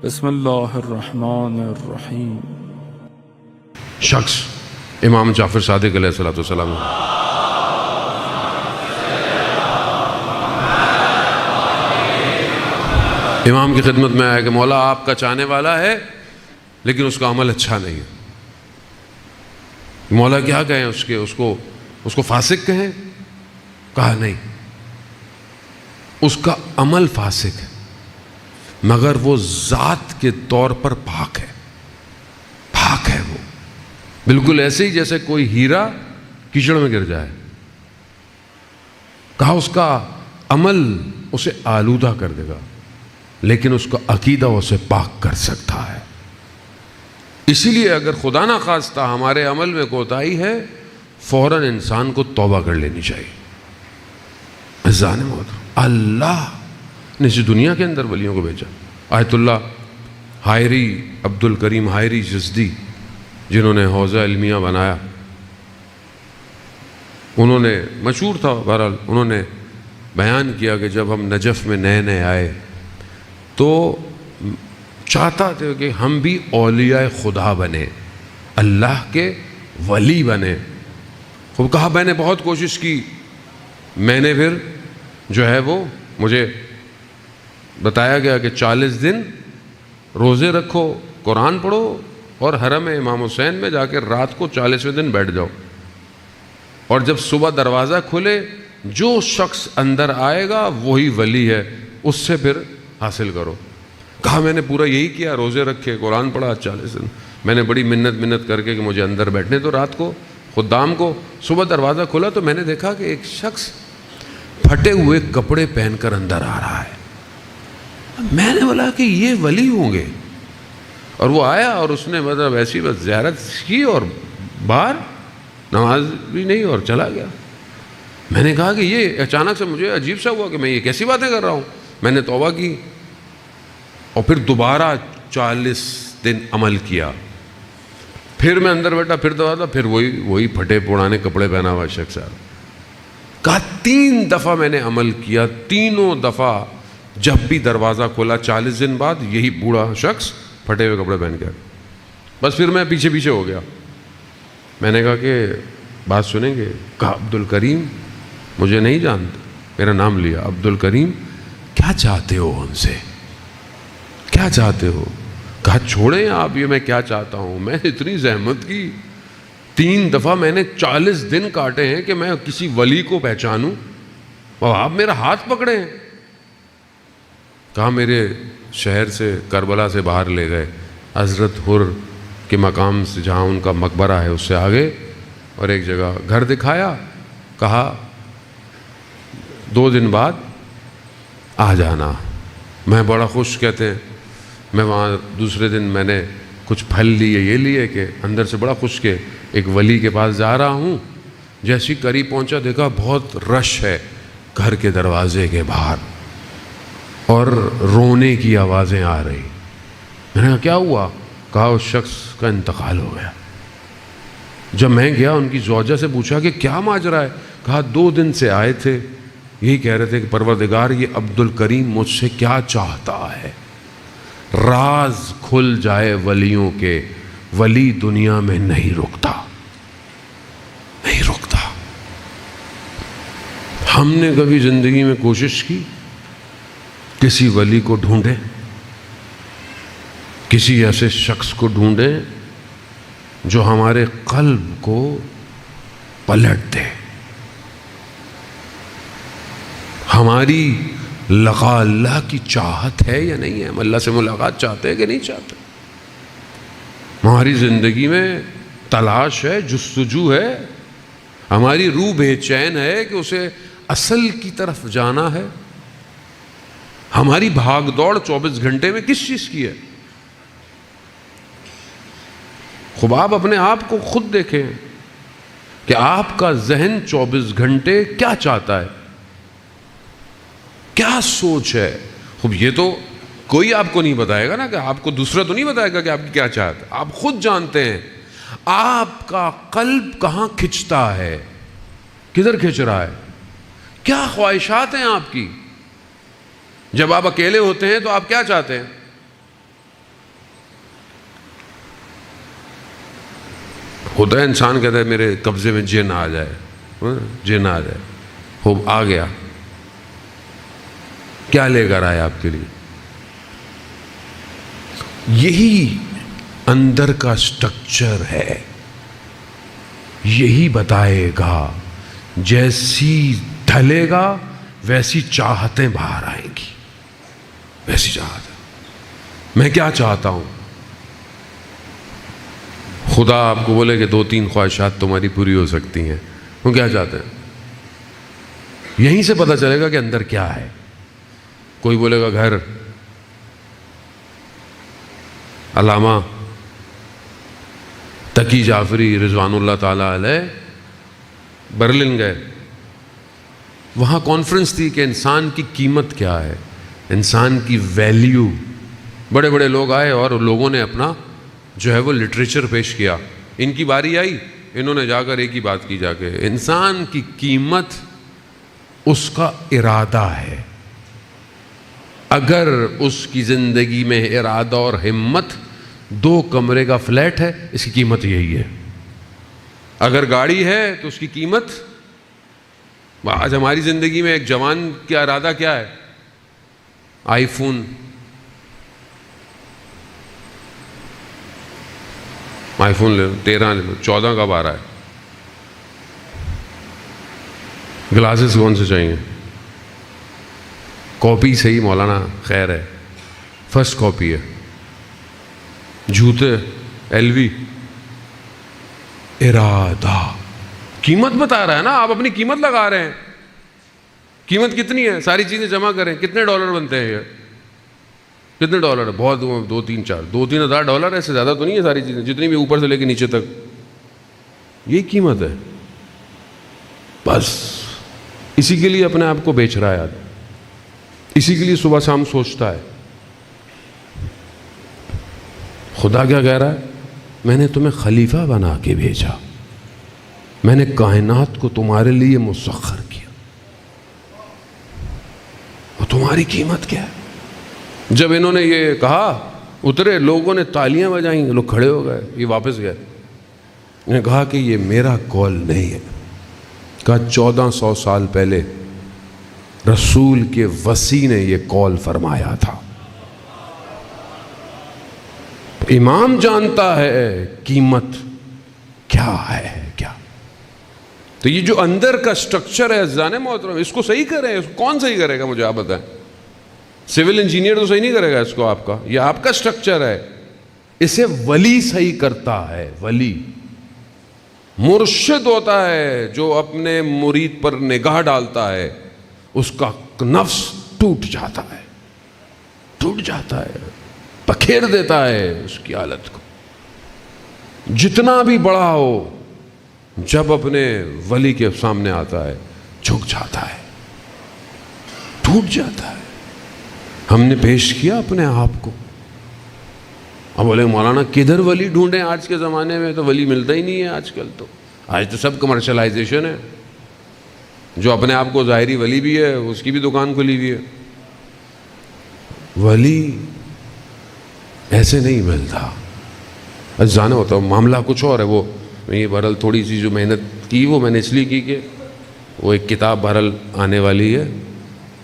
بسم اللہ الرحمن الرحیم۔ شخص امام جعفر صادق علیہ السلام امام کی خدمت میں آیا کہ مولا آپ کا چاہنے والا ہے لیکن اس کا عمل اچھا نہیں ہے۔ مولا کیا کہیں اس کو فاسق کہیں؟ کہا نہیں، اس کا عمل فاسق ہے مگر وہ ذات کے طور پر پاک ہے، پاک ہے وہ، بالکل ایسے ہی جیسے کوئی ہیرا کیچڑ میں گر جائے۔ کہا اس کا عمل اسے آلودہ کر دے گا لیکن اس کا عقیدہ اسے پاک کر سکتا ہے۔ اسی لیے اگر خدا نہ خواستہ ہمارے عمل میں کوتاہی ہے فوراً انسان کو توبہ کر لینی چاہیے۔ اللہ نے اس دنیا کے اندر ولیوں کو بھیجا۔ آیت اللہ حائری، عبد الکریم حائری جزدی، جنہوں نے حوزہ علمیہ بنایا، انہوں نے مشہور تھا، بہرحال انہوں نے بیان کیا کہ جب ہم نجف میں نئے نئے آئے تو چاہتا تھے کہ ہم بھی اولیاء خدا بنے، اللہ کے ولی بنے۔ خوب کہا میں نے بہت کوشش کی، میں نے پھر جو ہے وہ مجھے بتایا گیا کہ 40 دن روزے رکھو، قرآن پڑھو اور حرم امام حسین میں جا کے رات کو 40ویں دن بیٹھ جاؤ، اور جب صبح دروازہ کھلے جو شخص اندر آئے گا وہی ولی ہے، اس سے پھر حاصل کرو۔ کہا میں نے پورا یہی کیا، روزے رکھے، قرآن پڑھا 40 دن، میں نے بڑی منت کر کے کہ مجھے اندر بیٹھنے تو رات کو خدام کو۔ صبح دروازہ کھلا تو میں نے دیکھا کہ ایک شخص پھٹے ہوئے کپڑے پہن کر اندر آ رہا ہے۔ میں نے بولا کہ یہ ولی ہوں گے، اور وہ آیا اور اس نے مطلب ایسی بس زیارت کی اور باہر نماز بھی نہیں اور چلا گیا۔ میں نے کہا کہ یہ اچانک سے مجھے عجیب سا ہوا کہ میں یہ کیسی باتیں کر رہا ہوں۔ میں نے توبہ کی اور پھر دوبارہ 40 دن عمل کیا، پھر میں اندر بیٹھا، پھر دروازہ، پھر وہی پھٹے پرانے کپڑے پہنا ہوا شخص آ رہا۔ کہا 3 دفعہ میں نے عمل کیا، تینوں دفعہ جب بھی دروازہ کھولا 40 دن بعد یہی بوڑھا شخص پھٹے ہوئے کپڑے پہن کے، بس پھر میں پیچھے ہو گیا۔ میں نے کہا کہ بات سنیں گے؟ کہا عبد الکریم مجھے نہیں جانتے، میرا نام لیا، عبد الکریم کیا چاہتے ہو ہم سے، کیا چاہتے ہو؟ کہا چھوڑیں آپ یہ میں کیا چاہتا ہوں، میں نے اتنی زحمت کی، 3 دفعہ میں نے 40 دن کاٹے ہیں کہ میں کسی ولی کو پہچانوں اور آپ میرا ہاتھ پکڑے ہیں۔ کہا میرے شہر سے کربلا سے باہر لے گئے، حضرت حر کے مقام سے جہاں ان کا مقبرہ ہے اس سے آگے، اور ایک جگہ گھر دکھایا، کہا 2 دن بعد آ جانا۔ میں بڑا خوش، کہتے ہیں میں وہاں دوسرے دن میں نے کچھ پھل لیے، یہ لیے کہ اندر سے بڑا خوش کہ ایک ولی کے پاس جا رہا ہوں۔ جیسی قریب پہنچا دیکھا بہت رش ہے گھر کے دروازے کے باہر اور رونے کی آوازیں آ رہی۔ میں نے کہا کیا ہوا؟ کہا اس شخص کا انتقال ہو گیا۔ جب میں گیا ان کی زوجہ سے پوچھا کہ کیا ماجرا ہے؟ کہا 2 دن سے آئے تھے، یہی کہہ رہے تھے کہ پروردگار یہ عبد الکریم مجھ سے کیا چاہتا ہے، راز کھل جائے ولیوں کے، ولی دنیا میں نہیں رکتا، نہیں رکتا۔ ہم نے کبھی زندگی میں کوشش کی کسی ولی کو ڈھونڈیں، کسی ایسے شخص کو ڈھونڈیں جو ہمارے قلب کو پلٹ دے، ہماری لقاء اللہ کی چاہت ہے یا نہیں ہے، ہم اللہ سے ملاقات چاہتے ہیں کہ نہیں چاہتے، ہماری زندگی میں تلاش ہے، جستجو ہے، ہماری روح بے چین ہے کہ اسے اصل کی طرف جانا ہے۔ ہماری بھاگ دوڑ 24 گھنٹے میں کس چیز کی ہے؟ خوب آپ اپنے آپ کو خود دیکھیں کہ آپ کا ذہن 24 گھنٹے کیا چاہتا ہے، کیا سوچ ہے۔ خوب یہ تو کوئی آپ کو نہیں بتائے گا نا، کہ آپ کو دوسرا تو نہیں بتائے گا کہ آپ کی کیا چاہت ہے، آپ خود جانتے ہیں آپ کا قلب کہاں کھنچتا ہے، کدھر کھنچ رہا ہے، کیا خواہشات ہیں آپ کی۔ جب آپ اکیلے ہوتے ہیں تو آپ کیا چاہتے ہیں؟ ہوتا ہے انسان کہتا ہے میرے قبضے میں جن آ جائے، جن آ جائے، ہو آ گیا، کیا لے کر آئے آپ کے لیے؟ یہی اندر کا سٹرکچر ہے، یہی بتائے گا، جیسی ڈھلے گا ویسی چاہتیں باہر آئیں گی، ویسی چاہتیں۔ میں کیا چاہتا ہوں؟ خدا آپ کو بولے کہ 2-3 خواہشات تمہاری پوری ہو سکتی ہیں، وہ کیا چاہتے ہیں؟ یہیں سے پتہ چلے گا کہ اندر کیا ہے۔ کوئی بولے گا گھر، علامہ تقی جعفری رضوان اللہ تعالیٰ علیہ برلن گئے، وہاں کانفرنس تھی کہ انسان کی قیمت کیا ہے، انسان کی ویلیو۔ بڑے بڑے لوگ آئے اور لوگوں نے اپنا جو ہے وہ لٹریچر پیش کیا۔ ان کی باری آئی، انہوں نے جا کر ایک ہی بات کی، جا کے انسان کی قیمت اس کا ارادہ ہے۔ اگر اس کی زندگی میں ارادہ اور ہمت، 2 کمرے کا فلیٹ ہے، اس کی قیمت یہی ہے۔ اگر گاڑی ہے تو اس کی قیمت، آج ہماری زندگی میں ایک جوان کا ارادہ کیا ہے؟ آئی فون، آئی فون لے لو، 13 لے لو، 14 کب آ رہا ہے؟ گلاسز کون سے چاہیے؟ کاپی صحیح مولانا، خیر ہے، فرسٹ کاپی ہے۔ جوتے LV، ارادہ، قیمت بتا رہا ہے نا، آپ اپنی قیمت لگا رہے ہیں۔ قیمت کتنی ہے؟ ساری چیزیں جمع کریں، کتنے ڈالر بنتے ہیں؟ یہ کتنے ڈالر ہے؟ بہت، 2-3 ہزار ڈالر، ایسے زیادہ تو نہیں ہے ساری چیزیں، جتنی بھی اوپر سے لے کے نیچے تک، یہی قیمت ہے بس۔ اسی کے لیے اپنے آپ کو بیچ رہا ہے آدمی، اسی کے لیے صبح شام سوچتا ہے۔ خدا کیا کہہ رہا ہے؟ میں نے تمہیں خلیفہ بنا کے بھیجا، میں نے کائنات کو تمہارے لیے مسخر کیا، اور تمہاری قیمت کیا ہے؟ جب انہوں نے یہ کہا، اترے، لوگوں نے تالیاں بجائیں، لوگ کھڑے ہو گئے، یہ واپس گئے۔ انہوں نے کہا کہ یہ میرا قول نہیں ہے، کہا 1400 سال پہلے رسول کے وصی نے یہ قول فرمایا تھا۔ امام جانتا ہے قیمت کیا ہے، کیا۔ تو یہ جو اندر کا سٹرکچر ہے عزیزان محترم، اس کو صحیح کریں۔ اس کو کون صحیح کرے گا؟ مجھے آپ بتائیں۔ سول انجینئر تو صحیح نہیں کرے گا اس کو، آپ کا، یہ آپ کا سٹرکچر ہے، اسے ولی صحیح کرتا ہے۔ ولی مرشد ہوتا ہے جو اپنے مرید پر نگاہ ڈالتا ہے، اس کا نفس ٹوٹ جاتا ہے، ٹوٹ جاتا ہے، پکھیر دیتا ہے اس کی حالت کو۔ جتنا بھی بڑا ہو، جب اپنے ولی کے سامنے آتا ہے جھک جاتا ہے، ٹوٹ جاتا ہے۔ ہم نے پیش کیا اپنے آپ کو۔ اب بولے مولانا کدھر ولی ڈھونڈیں؟ آج کے زمانے میں تو ولی ملتا ہی نہیں ہے آج کل، تو آج تو سب کمرشلائزیشن ہے۔ جو اپنے آپ کو ظاہری ولی بھی ہے، اس کی بھی دکان کھلی ہوئی ہے۔ ولی ایسے نہیں ملتا، جانا ہوتا، معاملہ کچھ اور ہے۔ وہ یہ بہرحال تھوڑی سی جو محنت کی، وہ میں نے اس لیے کی کہ وہ ایک کتاب بہرحال آنے والی ہے،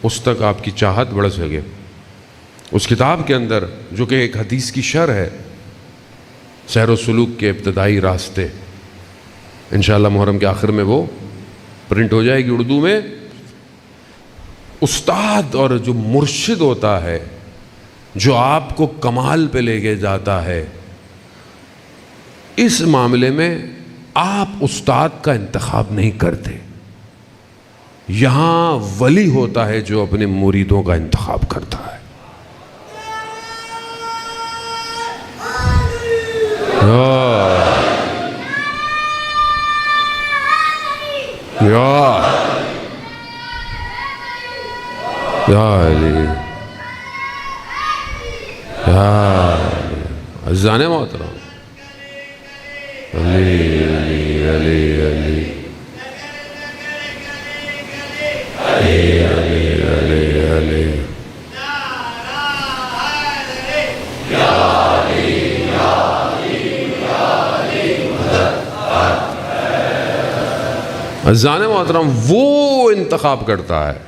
اس تک آپ کی چاہت بڑھ سکے۔ اس کتاب کے اندر جو کہ ایک حدیث کی شرح ہے، سیر و سلوک کے ابتدائی راستے، انشاءاللہ محرم کے آخر میں وہ پرنٹ ہو جائے گی اردو میں۔ استاد اور جو مرشد ہوتا ہے، جو آپ کو کمال پہ لے کے جاتا ہے، اس معاملے میں آپ استاد کا انتخاب نہیں کرتے، یہاں ولی ہوتا ہے جو اپنے مریدوں کا انتخاب کرتا ہے۔ یا علی، عزیزان محترم، علی علی علی علی علی علی علی عزیزان محترم وہ انتخاب کرتا ہے،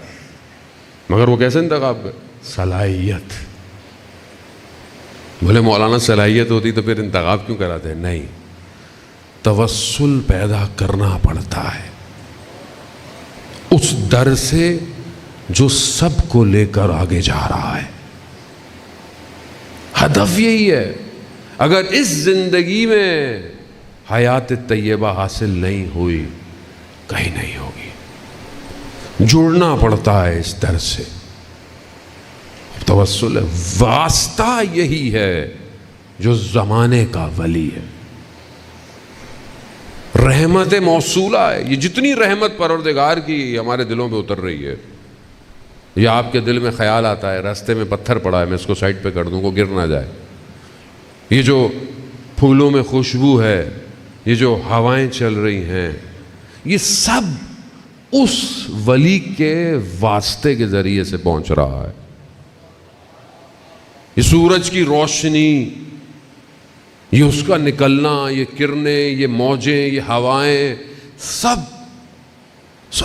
مگر وہ کیسے انتخاب کر؟ صلاحیت. بولے مولانا صلاحیت ہوتی تو پھر انتخاب کیوں کراتے ہیں؟ نہیں، توسل پیدا کرنا پڑتا ہے اس در سے جو سب کو لے کر آگے جا رہا ہے. ہدف یہی ہے. اگر اس زندگی میں حیات طیبہ حاصل نہیں ہوئی، کہیں نہیں ہوگی. جڑنا پڑتا ہے اس در سے. توسل ہے، واسطہ یہی ہے جو زمانے کا ولی ہے. رحمت موصولہ ہے. یہ جتنی رحمت پروردگار کی ہمارے دلوں پہ اتر رہی ہے، یا آپ کے دل میں خیال آتا ہے راستے میں پتھر پڑا ہے میں اس کو سائڈ پہ کر دوں کو گر نہ جائے، یہ جو پھولوں میں خوشبو ہے، یہ جو ہوائیں چل رہی ہیں، یہ سب اس ولی کے واسطے کے ذریعے سے پہنچ رہا ہے. یہ سورج کی روشنی، یہ اس کا نکلنا، یہ کرنیں، یہ موجیں، یہ ہوائیں، سب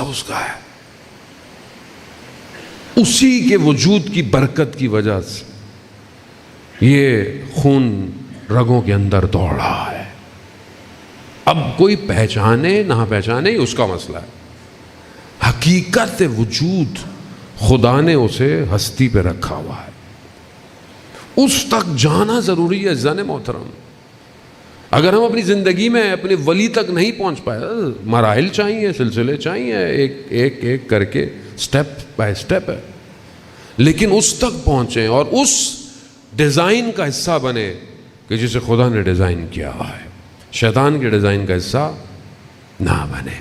اس کا ہے. اسی کے وجود کی برکت کی وجہ سے یہ خون رگوں کے اندر دوڑ رہا ہے. اب کوئی پہچانے نہ پہچانے یہ اس کا مسئلہ ہے. حقیقت وجود خدا نے اسے ہستی پہ رکھا ہوا ہے. اس تک جانا ضروری ہے عزیزان محترم. اگر ہم اپنی زندگی میں اپنے ولی تک نہیں پہنچ پائے، مراحل چاہیے، سلسلے چاہیے، ایک کر کے سٹیپ بائی سٹیپ ہے، لیکن اس تک پہنچیں اور اس ڈیزائن کا حصہ بنے کہ جسے خدا نے ڈیزائن کیا ہے. شیطان کے ڈیزائن کا حصہ نہ بنے.